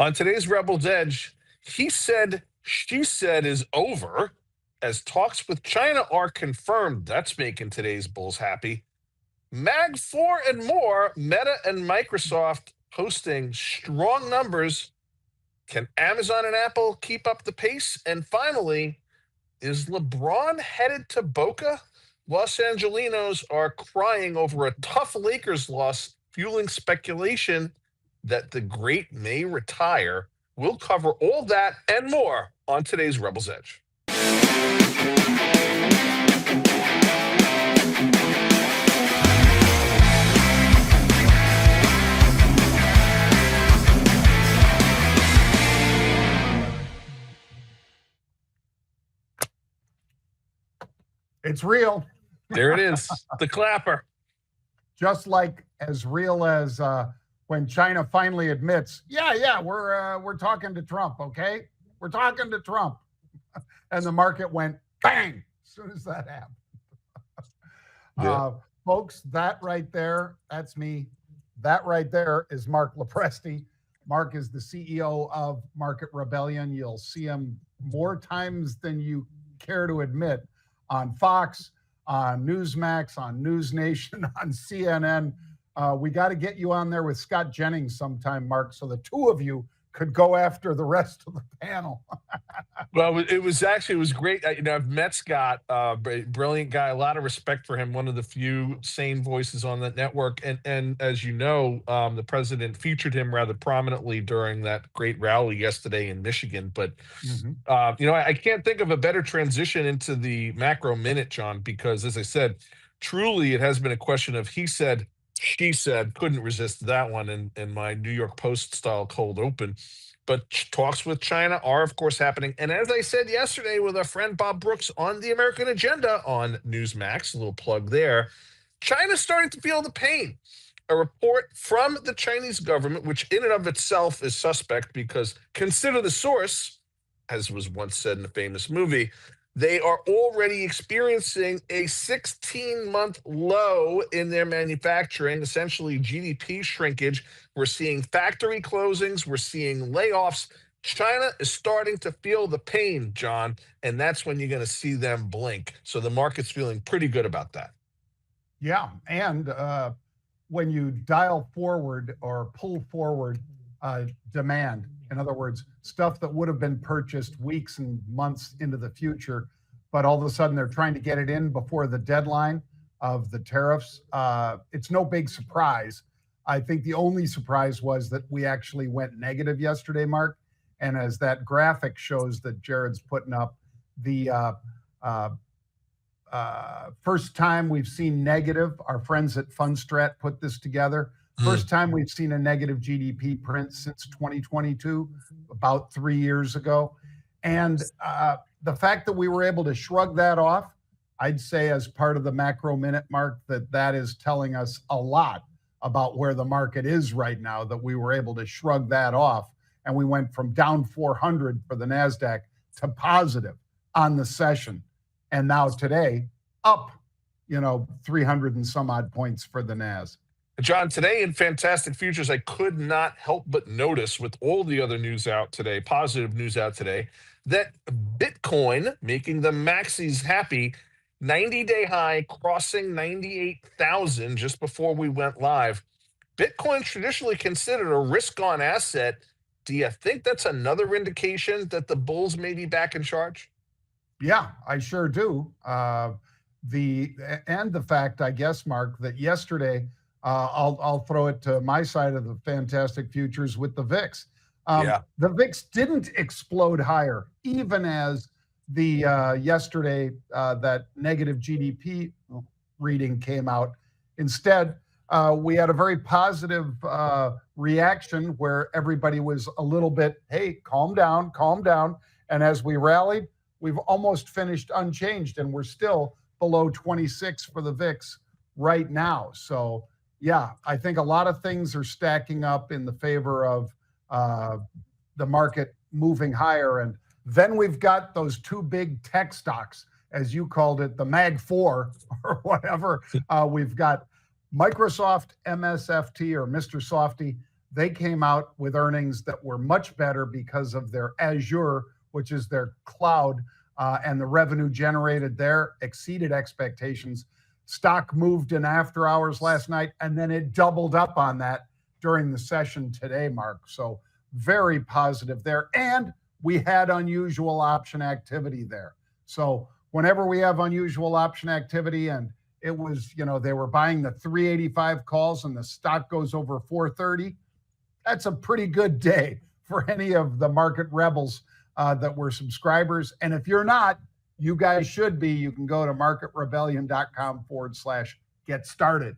On today's Rebel's Edge, he said, she said is over as talks with China are confirmed. That's making today's bulls happy. Mag 4 and more, Meta and Microsoft posting strong numbers. Can Amazon and Apple keep up the pace? And finally, is LeBron headed to Boca? Los Angelinos are crying over a tough Lakers loss, fueling speculation that the great may retire. We'll cover all that and more on today's Rebel's Edge. It's real. There it is, the clapper. Just like as real as when China finally admits, we're talking to Trump, okay? We're talking to Trump. And the market went bang as soon as that happened. Folks, that right there, that's me. That right there is Marc LoPresti. Marc is the CEO of Market Rebellion. You'll see him more times than you care to admit on Fox, on Newsmax, on News Nation, on CNN. We got to get you on there with Scott Jennings sometime, Marc, so the two of you could go after the rest of the panel. Well, it was great. I've met Scott, brilliant guy, a lot of respect for him, one of the few sane voices on that network. And as you know, the president featured him rather prominently during that great rally yesterday in Michigan. But, I can't think of a better transition into the macro minute, John, because as I said, truly it has been a question of he said, she said, couldn't resist that one in my New York Post style cold open. But talks with China are, of course, happening. And as I said yesterday with our friend Bob Brooks on the American Agenda on Newsmax, a little plug there, China's starting to feel the pain. A report from the Chinese government, which in and of itself is suspect because consider the source, as was once said in a famous movie, they are already experiencing a 16-month low in their manufacturing, essentially GDP shrinkage. We're seeing factory closings. We're seeing layoffs. China is starting to feel the pain, John, and that's when you're going to see them blink. So the market's feeling pretty good about that. Yeah, and when you dial forward or pull forward demand, in other words, stuff that would have been purchased weeks and months into the future, but all of a sudden they're trying to get it in before the deadline of the tariffs. It's no big surprise. I think the only surprise was that we actually went negative yesterday, Marc. And as that graphic shows that Jared's putting up, the first time we've seen negative, our friends at Fundstrat put this together. First time we've seen a negative GDP print since 2022, about 3 years ago. And the fact that we were able to shrug that off, I'd say as part of the macro minute, Marc, that is telling us a lot about where the market is right now, that we were able to shrug that off. And we went from down 400 for the NASDAQ to positive on the session. And now today, up, 300 and some odd points for the NAS. John, today in Fantastic Futures, I could not help but notice with all the other news out today, positive news out today, that Bitcoin, making the maxis happy, 90-day high, crossing 98,000 just before we went live. Bitcoin traditionally considered a risk-on asset. Do you think that's another indication that the bulls may be back in charge? Yeah, I sure do. The fact, I guess, Marc, that yesterday, I'll throw it to my side of the Fantastic Futures with the VIX. The VIX didn't explode higher, even as the yesterday that negative GDP reading came out. Instead, we had a very positive reaction where everybody was a little bit, hey, calm down, calm down. And as we rallied, we've almost finished unchanged, and we're still below 26 for the VIX right now. So, yeah, I think a lot of things are stacking up in the favor of the market moving higher. And then we've got those two big tech stocks, as you called it, the Mag 4 or whatever. We've got Microsoft, MSFT or Mr. Softy, they came out with earnings that were much better because of their Azure, which is their cloud, and the revenue generated there exceeded expectations. Stock moved in after hours last night, and then it doubled up on that during the session today, Mark. So very positive there. And we had unusual option activity there. So whenever we have unusual option activity, and it was, they were buying the 385 calls and the stock goes over 430, that's a pretty good day for any of the market rebels that were subscribers. And if you're not, you guys should be. You can go to marketrebellion.com/get started.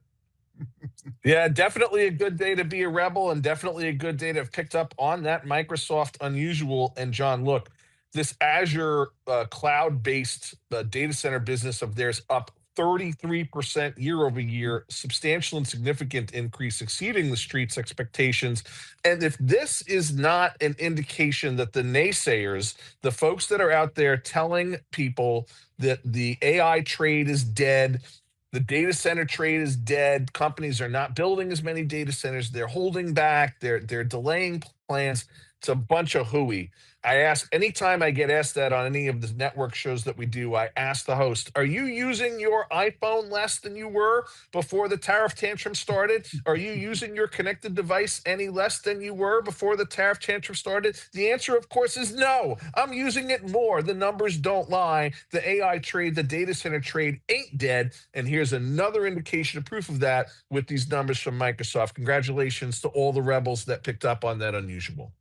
Yeah, definitely a good day to be a rebel, and definitely a good day to have picked up on that Microsoft unusual. And John, look, this Azure cloud-based data center business of theirs up 33% year over year, substantial and significant increase, exceeding the street's expectations. And if this is not an indication that the naysayers, the folks that are out there telling people that the AI trade is dead, the data center trade is dead, companies are not building as many data centers, they're holding back, they're delaying plans, it's a bunch of hooey. I ask anytime I get asked that on any of the network shows that we do, I ask the host, are you using your iPhone less than you were before the tariff tantrum started? Are you using your connected device any less than you were before the tariff tantrum started? The answer, of course, is no. I'm using it more. The numbers don't lie. The AI trade, the data center trade ain't dead. And here's another indication of proof of that with these numbers from Microsoft. Congratulations to all the rebels that picked up on that unusual.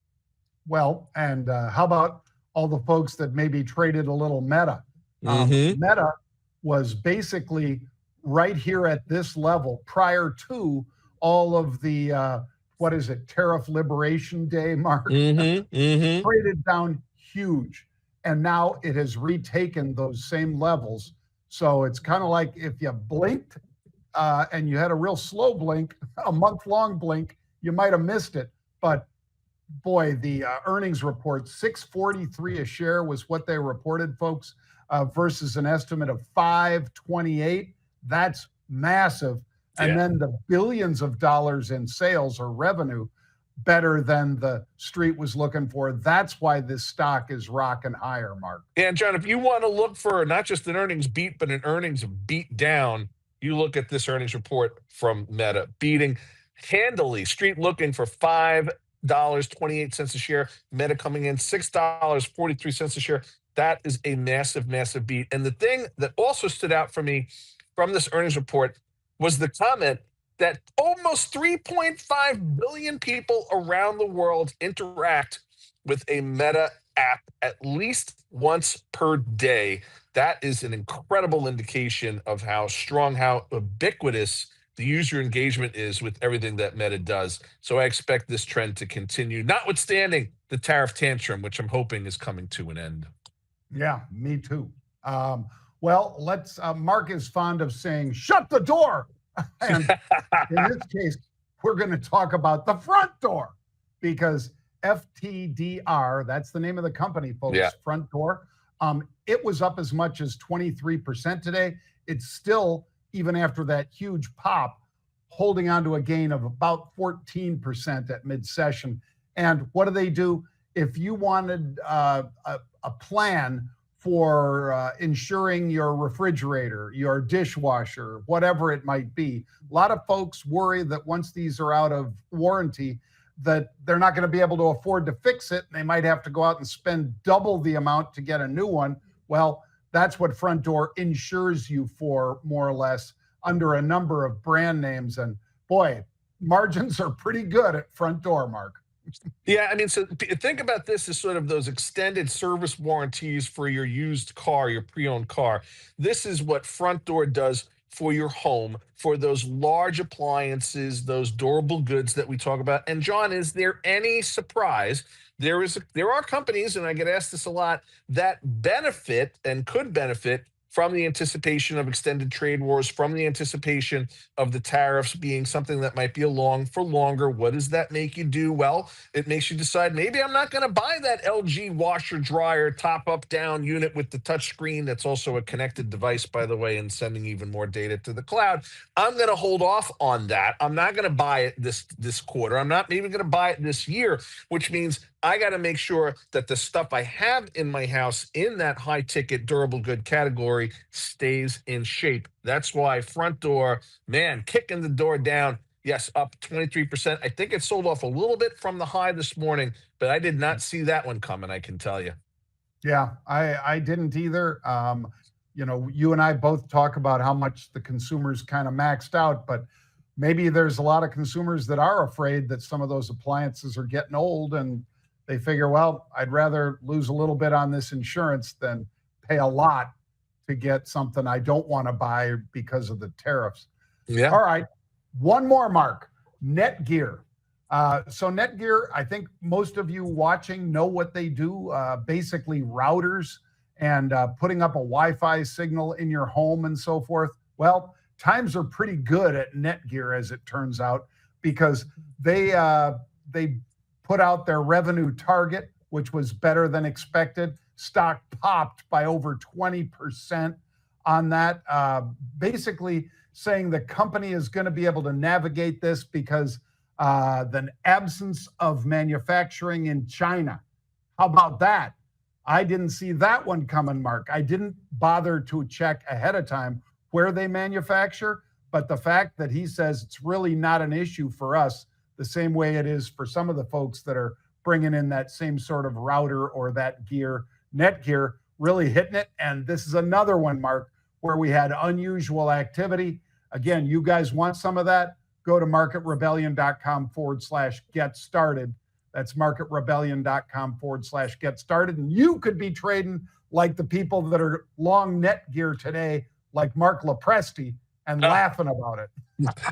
Well, and how about all the folks that maybe traded a little Meta? Meta was basically right here at this level prior to all of the, Tariff Liberation Day, Mark? Traded down huge. And now it has retaken those same levels. So it's kind of like if you blinked and you had a real slow blink, a month-long blink, you might have missed it. But boy, the earnings report, 643 a share was what they reported, folks, versus an estimate of 528. That's massive. And then the billions of dollars in sales or revenue, better than the street was looking for. That's why this stock is rocking higher, Mark. And John, if you want to look for not just an earnings beat, but an earnings beat down, you look at this earnings report from Meta, beating handily, street looking for $5.28 a share, Meta coming in $6.43 a share. That is a massive, massive beat. And the thing that also stood out for me from this earnings report was the comment that almost 3.5 billion people around the world interact with a Meta app at least once per day. That is an incredible indication of how strong, how ubiquitous the user engagement is with everything that Meta does. So I expect this trend to continue, notwithstanding the tariff tantrum, which I'm hoping is coming to an end. Yeah, me too. Well, Mark is fond of saying, shut the door. And in this case, we're going to talk about the front door, because FTDR, that's the name of the company, folks, Frontdoor. It was up as much as 23% today. It's still, even after that huge pop, holding on to a gain of about 14% at mid-session. And what do? If you wanted a plan for insuring your refrigerator, your dishwasher, whatever it might be, a lot of folks worry that once these are out of warranty, that they're not going to be able to afford to fix it. And they might have to go out and spend double the amount to get a new one. Well, that's what Frontdoor insures you for, more or less, under a number of brand names. And boy, margins are pretty good at Frontdoor, Mark. Yeah, I mean, so think about this as sort of those extended service warranties for your used car, your pre-owned car. This is what Frontdoor does for your home, for those large appliances, those durable goods that we talk about. And John, is there any surprise? There are companies, and I get asked this a lot, that benefit and could benefit from the anticipation of extended trade wars, from the anticipation of the tariffs being something that might be along for longer. What does that make you do? Well, it makes you decide maybe I'm not going to buy that LG washer dryer top up down unit with the touch screen that's also a connected device, by the way, and sending even more data to the cloud. I'm going to hold off on that. I'm not going to buy it this quarter. I'm not even going to buy it this year, which means I got to make sure that the stuff I have in my house in that high ticket durable good category stays in shape. That's why Frontdoor, man, kicking the door down. Yes, up 23%. I think it sold off a little bit from the high this morning, but I did not see that one coming, I can tell you. Yeah, I didn't either. You know, you and I both talk about how much the consumers kind of maxed out, but maybe there's a lot of consumers that are afraid that some of those appliances are getting old and they figure, well, I'd rather lose a little bit on this insurance than pay a lot to get something I don't want to buy because of the tariffs. Yeah. All right. One more, Mark. Netgear. So Netgear, I think most of you watching know what they do. Basically routers and putting up a Wi-Fi signal in your home and so forth. Well, times are pretty good at Netgear, as it turns out, because they put out their revenue target, which was better than expected. Stock popped by over 20% on that, basically saying the company is going to be able to navigate this because the absence of manufacturing in China. How about that? I didn't see that one coming, Mark. I didn't bother to check ahead of time where they manufacture, but the fact that he says it's really not an issue for us, the same way it is for some of the folks that are bringing in that same sort of router or that gear, Netgear, really hitting it. And this is another one, Mark, where we had unusual activity. Again, you guys want some of that? Go to marketrebellion.com/get started. That's marketrebellion.com/get started. And you could be trading like the people that are long Netgear today, like Marc LoPresti, and laughing about it.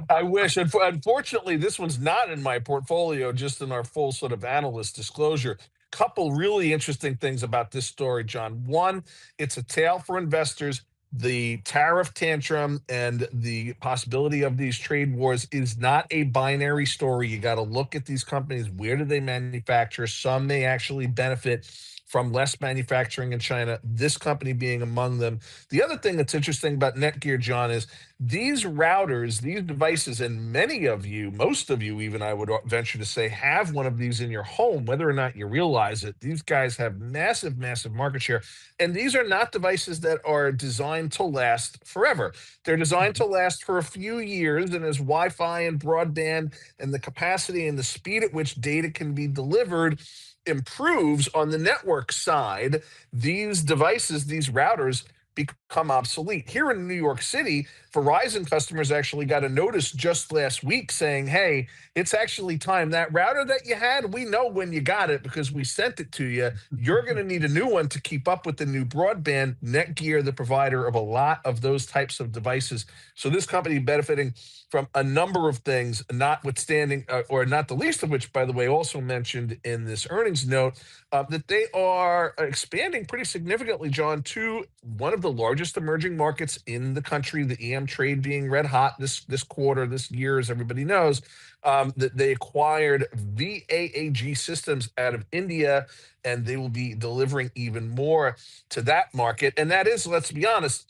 I wish. Unfortunately, this one's not in my portfolio, just in our full sort of analyst disclosure. Couple really interesting things about this story, John. One, it's a tale for investors. The tariff tantrum and the possibility of these trade wars is not a binary story. You got to look at these companies. Where do they manufacture? Some may actually benefit from less manufacturing in China, this company being among them. The other thing that's interesting about Netgear, John, is these routers, these devices, and many of you, most of you even, I would venture to say, have one of these in your home, whether or not you realize it. These guys have massive, massive market share. And these are not devices that are designed to last forever. They're designed to last for a few years. And as Wi-Fi and broadband and the capacity and the speed at which data can be delivered improves on the network side, these devices, these routers, become obsolete. Here in New York City, Verizon customers actually got a notice just last week saying, hey, it's actually time. That router that you had, we know when you got it because we sent it to you. You're going to need a new one to keep up with the new broadband. Netgear, the provider of a lot of those types of devices. So this company benefiting from a number of things, notwithstanding, or not the least of which, by the way, also mentioned in this earnings note, that they are expanding pretty significantly, John, to one of the largest emerging markets in the country, the EM trade being red hot this quarter, this year, as everybody knows. That they acquired VAAG Systems out of India, and they will be delivering even more to that market. And that is, let's be honest,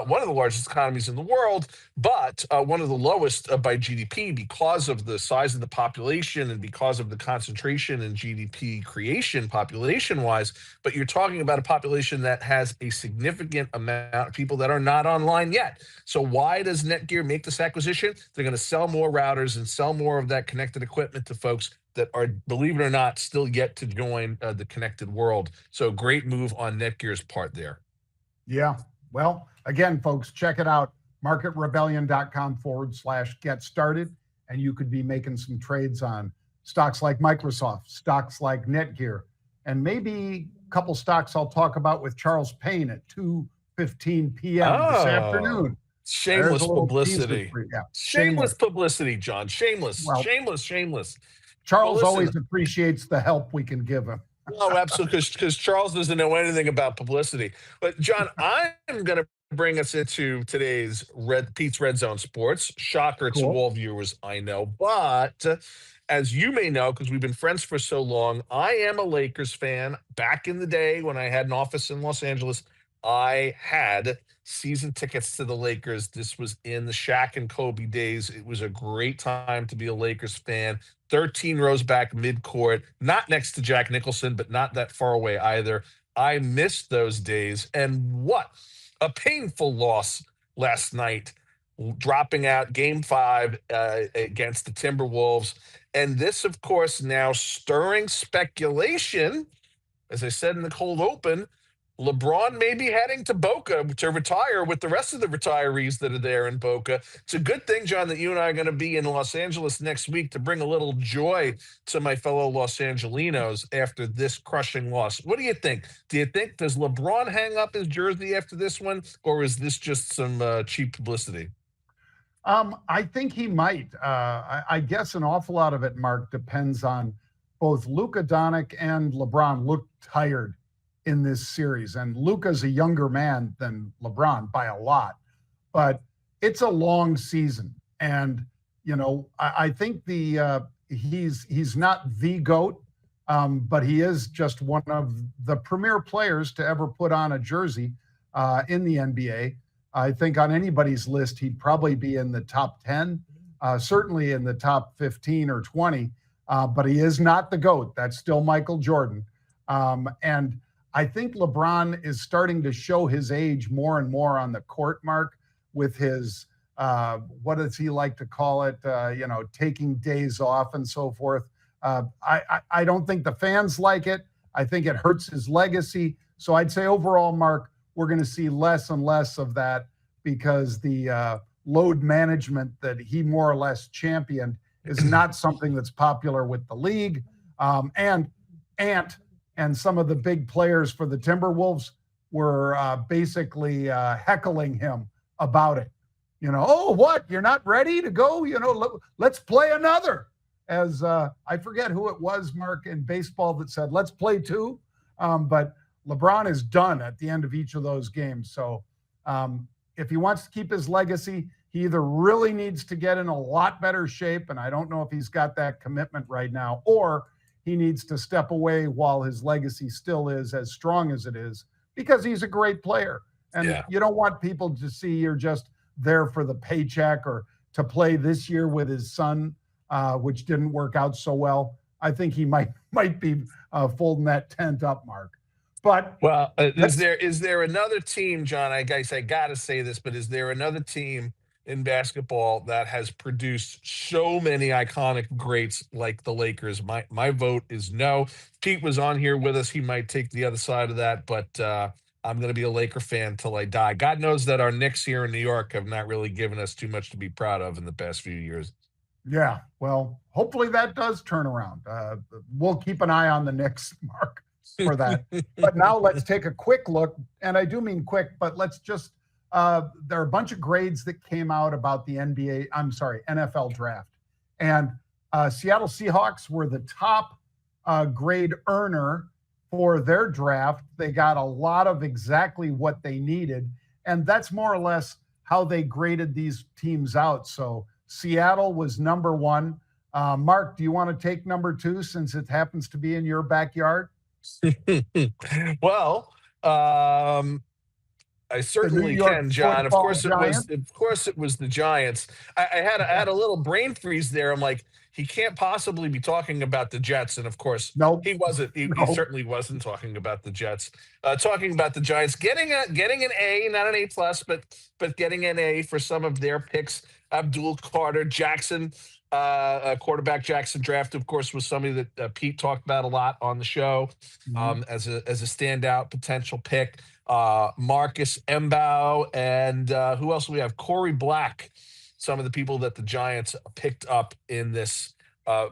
one of the largest economies in the world, but one of the lowest by GDP because of the size of the population and because of the concentration in GDP creation population-wise. But you're talking about a population that has a significant amount of people that are not online yet. So why does Netgear make this acquisition? They're going to sell more routers and sell more of that connected equipment to folks that are, believe it or not, still yet to join the connected world. So great move on Netgear's part there. Yeah. Well, again, folks, check it out. marketrebellion.com/get started. And you could be making some trades on stocks like Microsoft, stocks like Netgear, and maybe a couple stocks I'll talk about with Charles Payne at 2:15 p.m. this afternoon. Shameless publicity. Yeah, shameless publicity, John. Shameless, well, shameless. Charles always appreciates the help we can give him. Oh, absolutely, because Charles doesn't know anything about publicity. But John, I'm going to bring us into today's Pete's Red Zone Sports. Shocker to Cool. all viewers, I know. But as you may know, because we've been friends for so long, I am a Lakers fan. Back in the day when I had an office in Los Angeles, I had season tickets to the Lakers. This was in the Shaq and Kobe days. It was a great time to be a Lakers fan. 13 rows back midcourt, not next to Jack Nicholson, but not that far away either. I missed those days. And what a painful loss last night, dropping out game 5 against the Timberwolves. And this, of course, now stirring speculation. As I said in the cold open, LeBron may be heading to Boca to retire with the rest of the retirees that are there in Boca. It's a good thing, John, that you and I are going to be in Los Angeles next week to bring a little joy to my fellow Los Angelinos after this crushing loss. What do you think? Does LeBron hang up his jersey after this one, or is this just some cheap publicity? I think he might. I guess an awful lot of it, Mark, depends on both Luka Doncic and LeBron look tired in this series. And Luka's a younger man than LeBron by a lot, but it's a long season. And, I think he's not the GOAT, but he is just one of the premier players to ever put on a jersey in the NBA. I think on anybody's list, he'd probably be in the top 10, certainly in the top 15 or 20, but he is not the GOAT. That's still Michael Jordan. And I think LeBron is starting to show his age more and more on the court, Mark, with his, what does he like to call it, taking days off and so forth. I don't think the fans like it. I think it hurts his legacy. So I'd say overall, Mark, we're going to see less and less of that because the load management that he more or less championed is not something that's popular with the league. And Ant and some of the big players for the Timberwolves were basically heckling him about it. Oh, what? You're not ready to go? Let's play another. As I forget who it was, Mark, in baseball that said, let's play two. But LeBron is done at the end of each of those games. So if he wants to keep his legacy, he either really needs to get in a lot better shape, and I don't know if he's got that commitment right now, or he needs to step away while his legacy still is as strong as it is, because he's a great player. And you don't want people to see you're just there for the paycheck or to play this year with his son, which didn't work out so well. I think he might be folding that tent up, Mark. But is there another team, John? I guess I got to say this, but is there another team in basketball that has produced so many iconic greats like the Lakers? My vote is no. Pete was on here with us. He might take the other side of that, but I'm going to be a Laker fan till I die. God knows that our Knicks here in New York have not really given us too much to be proud of in the past few years. Yeah, well, hopefully that does turn around. We'll keep an eye on the Knicks, Mark, for that. But now let's take a quick look, and I do mean quick, but let's just there are a bunch of grades that came out about the NFL draft. And Seattle Seahawks were the top grade earner for their draft. They got a lot of exactly what they needed. And that's more or less how they graded these teams out. So Seattle was number one. Mark, do you want to take number two since it happens to be in your backyard? Well, I certainly can, John. Of course it was. Of course it was the Giants. I had a little brain freeze there. I'm like, he can't possibly be talking about the Jets, and of course, he wasn't. He certainly wasn't talking about the Jets. Talking about the Giants, getting an A, not an A plus, but getting an A for some of their picks. Abdul Carter, Jackson, quarterback Jackson draft, of course, was somebody that Pete talked about a lot on the show as a standout potential pick. Marcus Mbow, and who else do we have? Corey Black, some of the people that the Giants picked up in this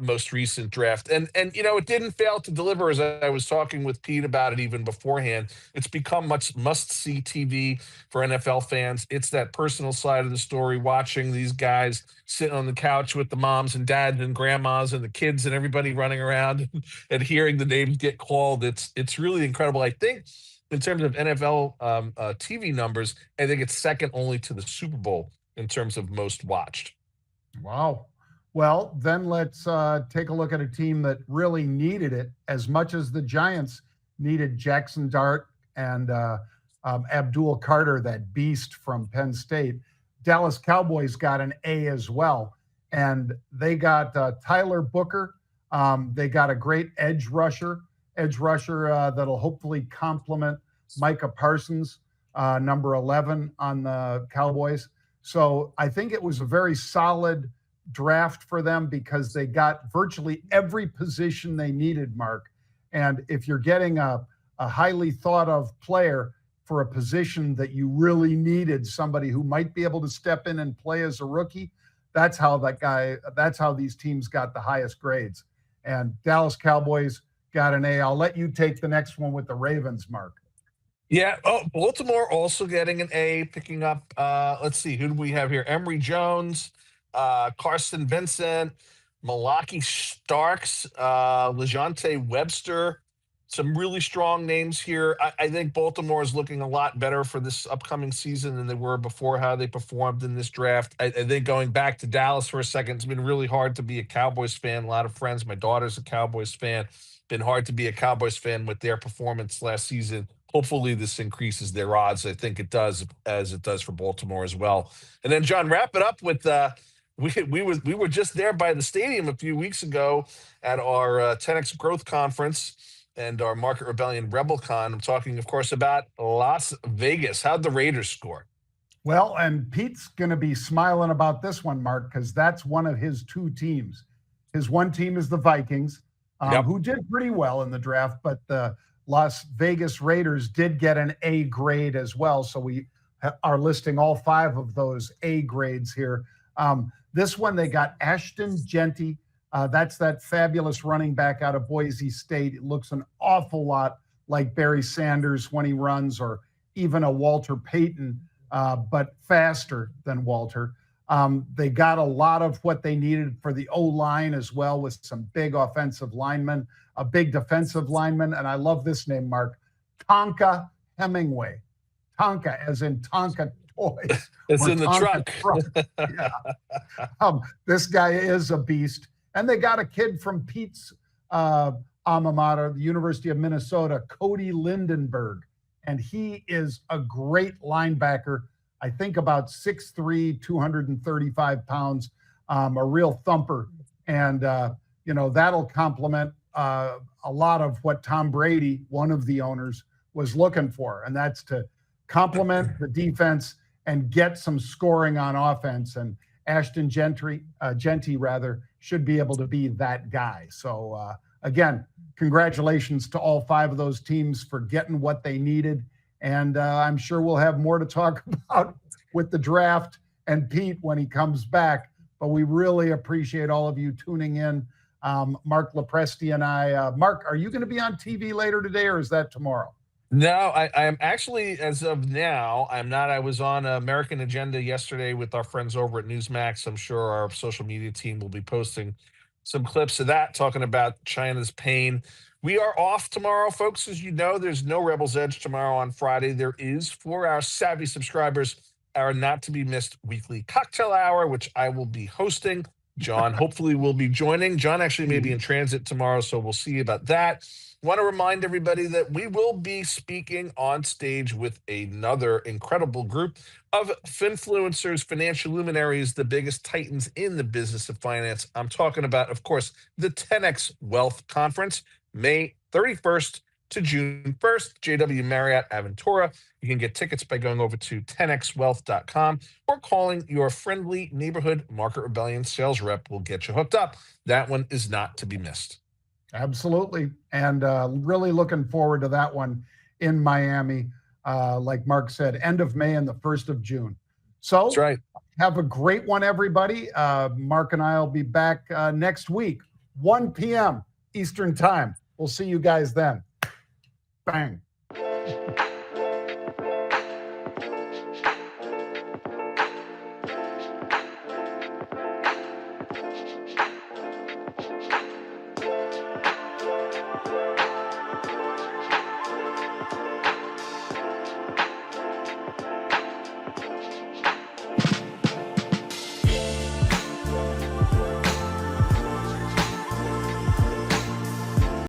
most recent draft. And it didn't fail to deliver, as I was talking with Pete about it even beforehand. It's become much must-see TV for NFL fans. It's that personal side of the story, watching these guys sitting on the couch with the moms and dads and grandmas and the kids and everybody running around and hearing the names get called. It's really incredible. I think in terms of NFL TV numbers. I think it's second only to the Super Bowl in terms of most watched. Wow. Well, then let's take a look at a team that really needed it as much as the Giants needed Jackson Dart and Abdul Carter, that beast from Penn State. Dallas Cowboys got an A as well. And they got Tyler Booker. They got a great edge rusher that'll hopefully complement Micah Parsons, number 11 on the Cowboys. So I think it was a very solid draft for them because they got virtually every position they needed, Mark. And if you're getting a highly thought of player for a position that you really needed, somebody who might be able to step in and play as a rookie, that's how these teams got the highest grades. And Dallas Cowboys got an A. I'll let you take the next one with the Ravens, Mark. Yeah. Oh, Baltimore also getting an A, picking up, let's see, who do we have here? Emory Jones, Carson Vincent, Malaki Starks, LeJounte Webster. Some really strong names here. I think Baltimore is looking a lot better for this upcoming season than they were before, how they performed in this draft. I think going back to Dallas for a second, it's been really hard to be a Cowboys fan. A lot of friends, my daughter's a Cowboys fan. Been hard to be a Cowboys fan with their performance last season. Hopefully this increases their odds. I think it does, as it does for Baltimore as well. And then, John, wrap it up with we were just there by the stadium a few weeks ago at our 10X Growth Conference and our Market Rebellion RebelCon. I'm talking, of course, about Las Vegas. How'd the Raiders score? Well, and Pete's going to be smiling about this one, Mark, because that's one of his two teams. His one team is the Vikings, who did pretty well in the draft, but the Las Vegas Raiders did get an A grade as well. So we are listing all 5 of those A grades here. This one, they got Ashton Genty. That's that fabulous running back out of Boise State. It looks an awful lot like Barry Sanders when he runs, or even a Walter Payton, but faster than Walter. They got a lot of what they needed for the O-line as well, with some big offensive linemen, a big defensive lineman, and I love this name, Mark, Tonka Hemingway. Tonka, as in Tonka toys. It's in the truck. Yeah. This guy is a beast. And they got a kid from Pete's alma mater, the University of Minnesota, Cody Lindenberg. And he is a great linebacker. I think about 6'3", 235 pounds, a real thumper. And, that'll complement a lot of what Tom Brady, one of the owners, was looking for. And that's to complement the defense and get some scoring on offense. And Ashton Genty should be able to be that guy. So again, congratulations to all 5 of those teams for getting what they needed. And I'm sure we'll have more to talk about with the draft and Pete when he comes back. But we really appreciate all of you tuning in. Marc LoPresti and I. Mark, are you going to be on TV later today, or is that tomorrow? No, I am actually, as of now, I'm not. I was on American Agenda yesterday with our friends over at Newsmax. I'm sure our social media team will be posting some clips of that, talking about China's pain. We are off tomorrow, folks. As you know, there's no Rebel's Edge tomorrow on Friday. There is, for our savvy subscribers, our not-to-be-missed weekly cocktail hour, which I will be hosting. John hopefully will be joining. John actually may be in transit tomorrow, so we'll see about that. Want to remind everybody that we will be speaking on stage with another incredible group of finfluencers, financial luminaries, the biggest titans in the business of finance. I'm talking about, of course, the 10X Wealth Conference, May 31st to June 1st, JW Marriott Aventura. You can get tickets by going over to 10xwealth.com or calling your friendly neighborhood Market Rebellion sales rep. Will get you hooked up. That one is not to be missed. Absolutely. And really looking forward to that one in Miami. Like Mark said, end of May and the 1st of June. So that's right. Have a great one, everybody. Mark and I will be back next week, 1 p.m. Eastern time. We'll see you guys then. Bang.